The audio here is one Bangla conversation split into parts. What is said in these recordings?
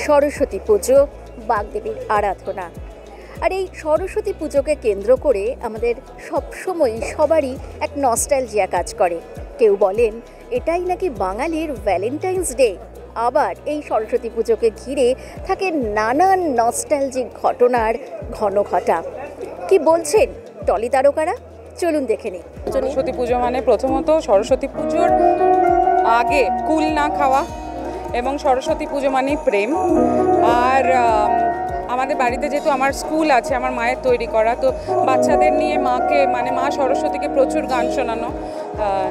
সরস্বতী পুজো, বাগদেবীর আরাধনা। আর এই সরস্বতী পুজোকে কেন্দ্র করে আমাদের সবসময় সবারই এক নস্টালজিয়া কাজ করে। কেউ বলেন এটাই নাকি বাঙালির ভ্যালেন্টাইন্স ডে, আবার এই সরস্বতী পুজোকে ঘিরে থাকে নানান নস্টালজিক ঘটনার ঘনঘটা। কি বলছেন টলি তারকারা? চলুন দেখে নিই। সরস্বতী পুজো মানে প্রথমত সরস্বতী পুজোর আগে কুল না খাওয়া, এবং সরস্বতী পুজো মানে প্রেম। আর আমাদের বাড়িতে যেহেতু আমার স্কুল আছে আমার মায়ের তৈরি করা, তো বাচ্চাদের নিয়ে মাকে মানে মা সরস্বতীকে প্রচুর গান শোনানো,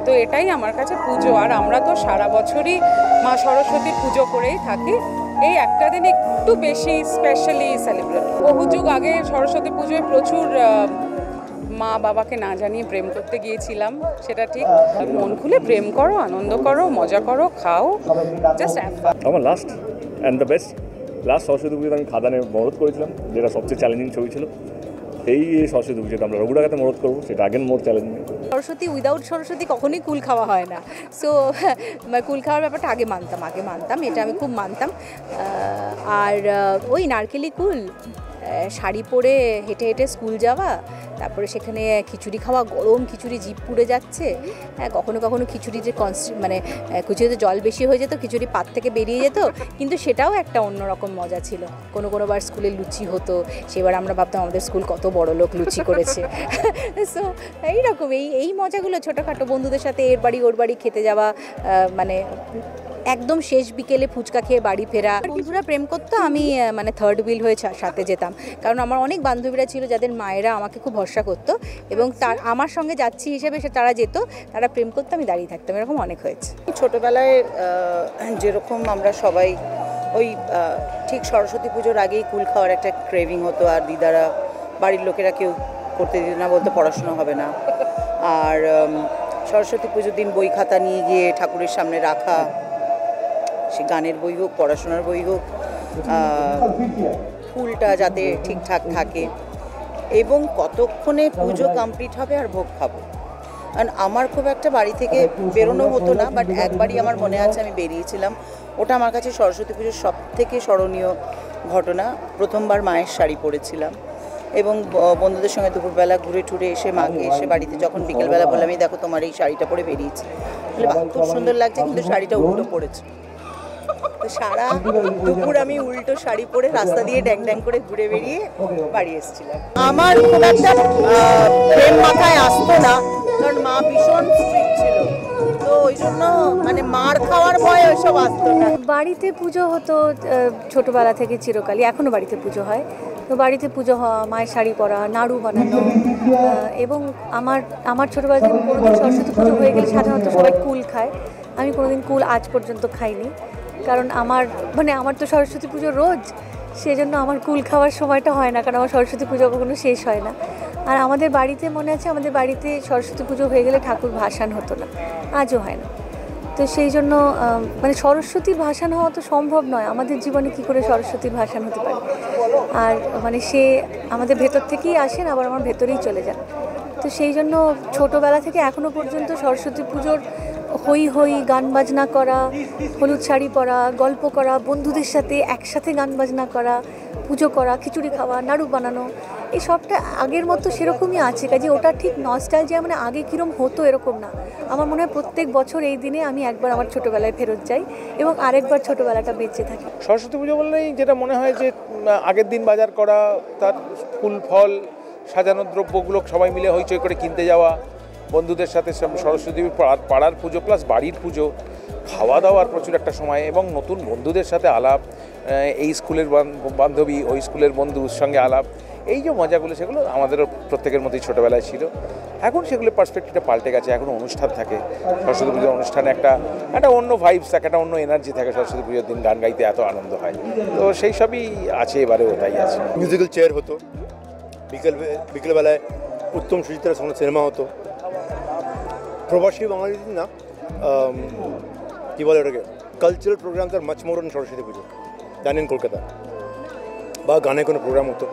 তো এটাই আমার কাছে পুজো। আর আমরা তো সারা বছরই মা সরস্বতীর পুজো করেই থাকি, এই একটা দিন একটু বেশি স্পেশালি সেলিব্রেট। বহু যুগ আগে সরস্বতী পুজোয় প্রচুর মা বাবাকে না জানিয়ে প্রেম করতে গিয়েছিলাম, সেটা ঠিক। মন খুলে প্রেম করো, আনন্দ করো, মজা করো, খাও, জাস্ট হ্যাভ ফান। আমার last and the best Saraswati পুজোতে আমি খাদানে মরদ করেছিলাম, যেটা সবচেয়ে চ্যালেঞ্জিং ছবি ছিল। এই সরস্বতী পুজোতে আমরা রঘুরাঘাতে মরদ করবো, সেটা আগের মোর চ্যালেঞ্জিং। সরস্বতী উইদাউট সরস্বতী কখনোই কুল খাওয়া হয় না। সো কুল খাওয়ার ব্যাপারটা আগে মানতাম, এটা আমি খুব মানতাম। আর ওই নারকেলি কুল, শাড়ি পরে হেঁটে হেঁটে স্কুল যাওয়া, তারপরে সেখানে খিচুড়ি খাওয়া, গরম খিচুড়ি জিভ পুড়ে যাচ্ছে। হ্যাঁ, কখনো কখনো খিচুড়িতে খিচুড়িতে জল বেশি হয়ে যেত, খিচুড়ি পাত থেকে বেরিয়ে যেত, কিন্তু সেটাও একটা অন্যরকম মজা ছিল। কোনোবার স্কুলে লুচি হতো, সেবার আমরা ভাবতাম আমাদের স্কুল কত বড় লোক লুচি করেছে। সো এইরকম এই মজাগুলো ছোটোখাটো বন্ধুদের সাথে এর বাড়ি ওর বাড়ি খেতে যাওয়া, মানে একদম শেষ বিকেলে ফুচকা খেয়ে বাড়ি ফেরা। বন্ধুরা প্রেম করতো, আমি মানে থার্ড হুইল হয়ে সাথে যেতাম, কারণ আমার অনেক বান্ধবীরা ছিল যাদের মায়েরা আমাকে খুব ভরসা করতো, এবং আমার সঙ্গে যাচ্ছি হিসেবে তারা যেত, তারা প্রেম করতো, আমি দাঁড়িয়ে থাকতাম, এরকম অনেক হয়েছে। ছোটোবেলায় যেরকম আমরা সবাই ওই ঠিক সরস্বতী পুজোর আগেই কুল খাওয়ার একটা ক্রেভিং হতো, আর দিদারা বাড়ির লোকেরা কেউ করতে দিত না, বলতে পড়াশুনো হবে না। আর সরস্বতী পুজোর দিন বই খাতা নিয়ে গিয়ে ঠাকুরের সামনে রাখা, সে গানের বই হোক, পড়াশোনার বই হোক, ফুলটা যাতে ঠিকঠাক থাকে, এবং কতক্ষণে পুজো কমপ্লিট হবে আর ভোগ খাবো। কারণ আমার খুব একটা বাড়ি থেকে বেরোনো হতো না, বাট একবারই আমার মনে আছে আমি বেরিয়েছিলাম। ওটা আমার কাছে সরস্বতী পুজোর সব থেকে স্মরণীয় ঘটনা। প্রথমবার মায়ের শাড়ি পরেছিলাম, এবং বন্ধুদের সঙ্গে দুপুরবেলা ঘুরে টুরে এসে মাকে এসে বাড়িতে যখন বিকেলবেলা বললাম, এই দেখো তোমার এই শাড়িটা পরে বেরিয়েছি, খুব সুন্দর লাগছে, কিন্তু শাড়িটা উল্টো পড়েছে। তো সারা দুপুর আমি উল্টো শাড়ি পরে রাস্তা দিয়ে ড্যাং ড্যাং করে ঘুরে বেরিয়ে বাড়ি এসেছিলাম। আমার খুব একটা প্রেম মাথায় আসতো না, কারণ মা ভীষণ স্ট্রিক্ট ছিল, তো ওই জন্য মানে মার খাওয়ার ভয় ওইসব আসতো না। বাড়িতে পুজো হতো ছোটোবেলা থেকে চিরকালই, এখনও বাড়িতে পুজো হয়। তো বাড়িতে পুজো হওয়া, মায়ের শাড়ি পরা, নাড়ু বানানো, এবং আমার ছোটোবেলা থেকে কোনোদিন সরস্বতী পুজো হয়ে গেলে সাধারণত সবাই কুল খায়, আমি কোনোদিন কুল আজ পর্যন্ত খাইনি, কারণ আমার তো সরস্বতী পুজো রোজ, সেজন্য আমার কুল খাওয়ার সময়টা হয় না, কারণ আমার সরস্বতী পুজো কখনো শেষ হয় না। আর আমাদের বাড়িতে মনে আছে, আমাদের বাড়িতে সরস্বতী পুজো হয়ে গেলে ঠাকুর ভাসান হতো না, আজও হয় না। তো সেই জন্য মানে সরস্বতীর ভাসান হওয়া তো সম্ভব নয়, আমাদের জীবনে কি করে সরস্বতীর ভাসান হতে পারে। আর মানে সে আমাদের ভেতর থেকেই আসেন, আবার আমার ভেতরেই চলে যান। তো সেই জন্য ছোটোবেলা থেকে এখনও পর্যন্ত সরস্বতী পুজোর হই হই, গান বাজনা করা, হলুদ শাড়ি পরা, গল্প করা, বন্ধুদের সাথে একসাথে গান বাজনা করা, পুজো করা, খিচুড়ি খাওয়া, নাড়ু বানানো, এই সবটা আগের মতো সেরকমই আছে। কাজে ওটা ঠিক নস্টালজিয়া, মানে আগে কীরকম হতো এরকম না। আমার মনে হয় প্রত্যেক বছর এই দিনে আমি একবার আমার ছোটোবেলায় ফেরত যাই এবং আরেকবার ছোটোবেলাটা বেঁচে থাকি। সরস্বতী পুজো বললেই যেটা মনে হয় যে আগের দিন বাজার করা, তার ফুল ফল সাজানো দ্রব্যগুলো সবাই মিলে হইচই করে কিনতে যাওয়া, বন্ধুদের সাথে সরস্বতী পাড়ার পুজো প্লাস বাড়ির পুজো, খাওয়া দাওয়ার প্রচুর একটা সময়, এবং নতুন বন্ধুদের সাথে আলাপ, এই স্কুলের বান্ধবী ওই স্কুলের বন্ধুর সঙ্গে আলাপ, এই যে মজাগুলো সেগুলো আমাদেরও প্রত্যেকের মতোই ছোটোবেলায় ছিল। এখন সেগুলোর পার্সপেক্টিভটা পাল্টে গেছে, এখন অনুষ্ঠান থাকে, সরস্বতী পুজোর অনুষ্ঠানে একটা অন্য ভাইবস থাকে, একটা অন্য এনার্জি থাকে। সরস্বতী পুজোর দিন গান গাইতে এত আনন্দ হয়, তো সেই সবই আছে, এবারেও ওটাই আছে। মিউজিক্যাল চেয়ার হতো, বিকেলবেলায় উত্তম সুচিত্রার সঙ্গে সিনেমা হতো। প্রবাসী বাঙালিদের না কী বলে ওটাকে, cultural programs are much more on Saraswati পুজো জানেন। কলকাতা বা গানে কোনো প্রোগ্রাম হতো,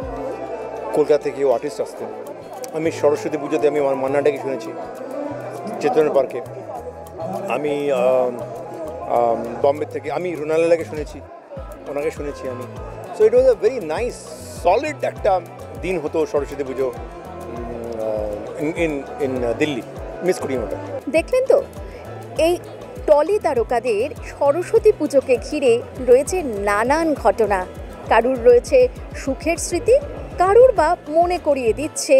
কলকাতা থেকে আর্টিস্ট আসতেন। আমি সরস্বতী পুজোতে আমি আমার মান্নাটাকে শুনেছি চেতন পার্কে, আমি বম্বে থেকে আমি রোনালাকে শুনেছি, ওনাকে শুনেছি আমি। So it was a very nice solid একটা দিন হতো সরস্বতী পুজো ইন দিল্লি। মিস করি ওটা। দেখলেন তো, এই টলি তারকাদের সরস্বতী পুজোকে ঘিরে রয়েছে নানান ঘটনা। কারুর রয়েছে সুখের স্মৃতি, কারুর বা মনে করিয়ে দিচ্ছে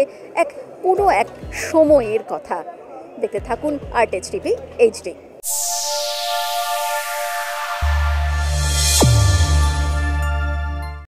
কোনো এক সময়ের কথা। দেখতে থাকুন আর্ট এইচডি।